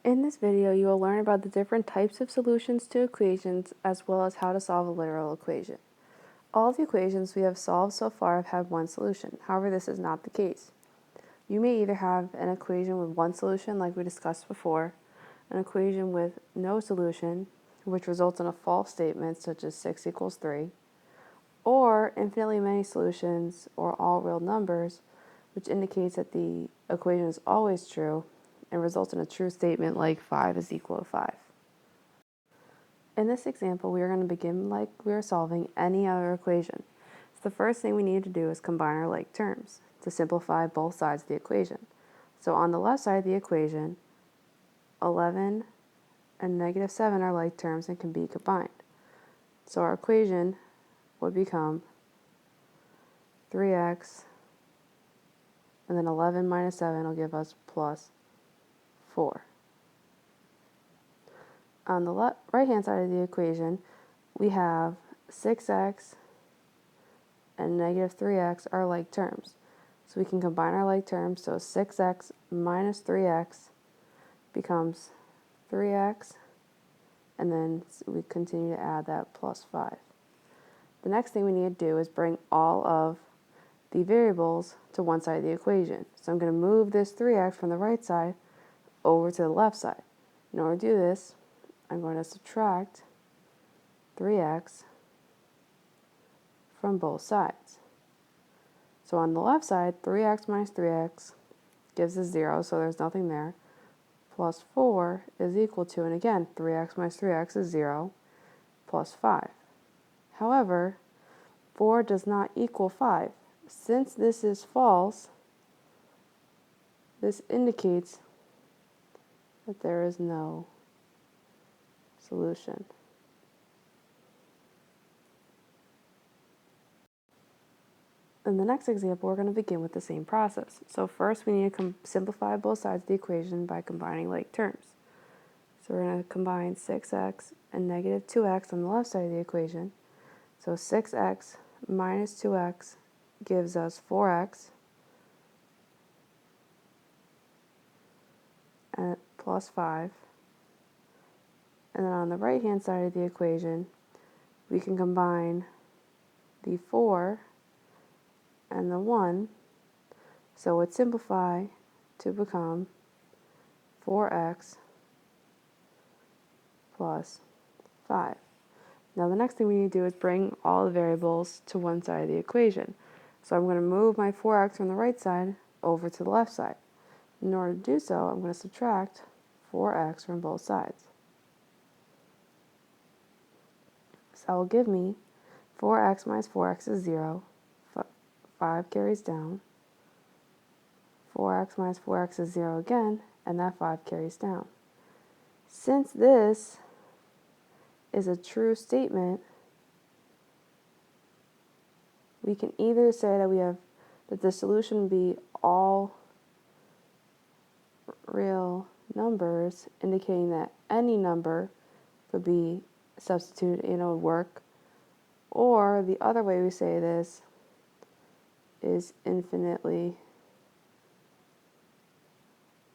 In this video, you will learn about the different types of solutions to equations as well as how to solve a literal equation. All of the equations we have solved so far have had one solution. However, this is not the case. You may either have an equation with one solution like we discussed before, an equation with no solution, which results in a false statement such as 6 equals 3, or infinitely many solutions or all real numbers, which indicates that the equation is always true and results in a true statement like 5 is equal to 5. In this example, we are going to begin like we are solving any other equation. So the first thing we need to do is combine our like terms to simplify both sides of the equation. So on the left side of the equation, 11 and negative 7 are like terms and can be combined. So our equation would become 3x, and then 11 minus 7 will give us plus 4. On the right-hand side of the equation, we have 6x and negative 3x are like terms. So we can combine our like terms, so 6x minus 3x becomes 3x, and then we continue to add that plus 5. The next thing we need to do is bring all of the variables to one side of the equation. So I'm going to move this 3x from the right side over to the left side. In order to do this, I'm going to subtract 3x from both sides. So on the left side, 3x minus 3x gives us 0, so there's nothing there. Plus 4 is equal to, and again, 3x minus 3x is 0, plus 5. However, 4 does not equal 5. Since this is false, this indicates that there is no solution. In the next example, we're going to begin with the same process. So first we need to simplify both sides of the equation by combining like terms. So we're going to combine 6x and negative 2x on the left side of the equation. So 6x minus 2x gives us 4x and plus 5. And then on the right-hand side of the equation, we can combine the 4 and the 1, so it would simplify to become 4x plus 5. Now the next thing we need to do is bring all the variables to one side of the equation. So I'm going to move my 4x from the right side over to the left side. In order to do so, I'm going to subtract 4x from both sides. So that will give me 4x minus 4x is 0, 5 carries down, 4x minus 4x is 0 again, and that 5 carries down. Since this is a true statement, we can either say that the solution be all real numbers, indicating that any number could be substituted and it would work, or the other way we say this is infinitely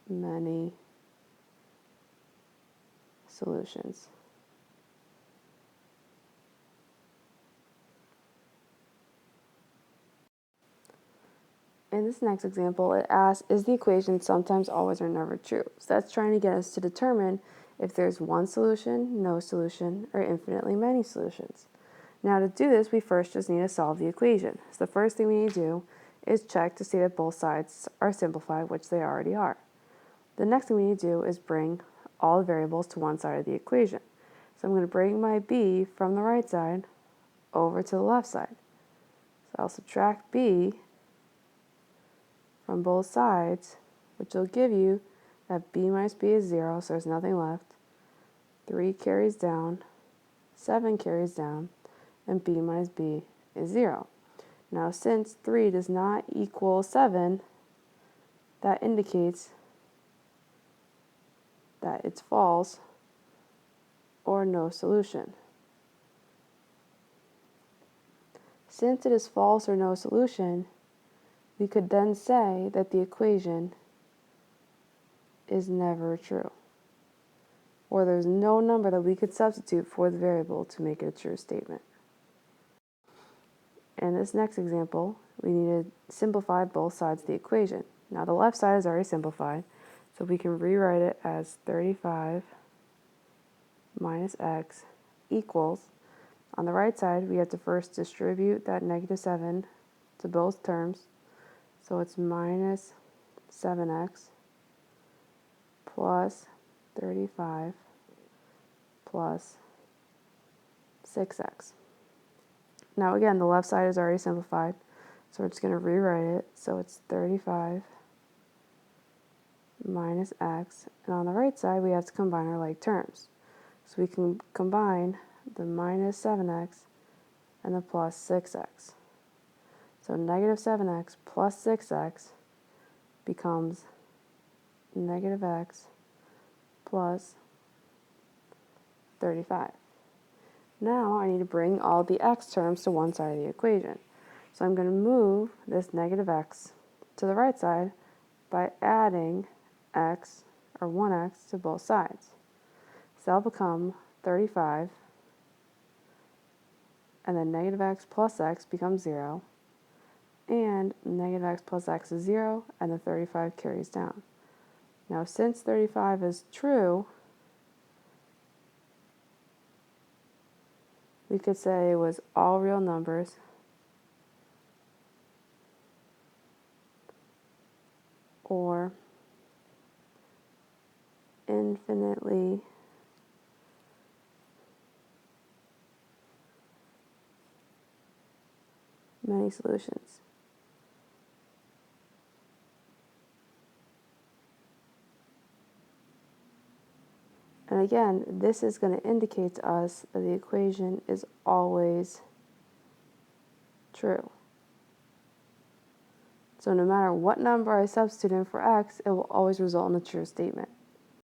many solutions. In this next example, it asks, is the equation sometimes, always, or never true? So that's trying to get us to determine if there's one solution, no solution, or infinitely many solutions. Now to do this, we first just need to solve the equation. So the first thing we need to do is check to see that both sides are simplified, which they already are. The next thing we need to do is bring all the variables to one side of the equation. So I'm going to bring my b from the right side over to the left side. So I'll subtract b from both sides, which will give you that b minus b is 0, so there's nothing left. 3 carries down, 7 carries down, and b minus b is 0. Now since 3 does not equal 7, that indicates that it's false or no solution. Since it is false or no solution, we could then say that the equation is never true. or there's no number that we could substitute for the variable to make it a true statement. In this next example, we need to simplify both sides of the equation. Now the left side is already simplified, so we can rewrite it as 35 minus x equals, on the right side we have to first distribute that negative 7 to both terms, so it's minus 7x plus 35 plus 6x. Now again, the left side is already simplified, so we're just going to rewrite it. So it's 35 minus x, and on the right side we have to combine our like terms. So we can combine the minus 7x and the plus 6x. So negative 7x plus 6x becomes negative x plus 35. Now I need to bring all the x terms to one side of the equation. So I'm going to move this negative x to the right side by adding x, or 1x, to both sides. So that'll become 35, and then negative x plus x becomes 0, and negative x plus x is 0, and the 35 carries down. Now since 35 is true, we could say it was all real numbers or infinitely many solutions. And again, this is going to indicate to us that the equation is always true. So no matter what number I substitute in for x, it will always result in a true statement.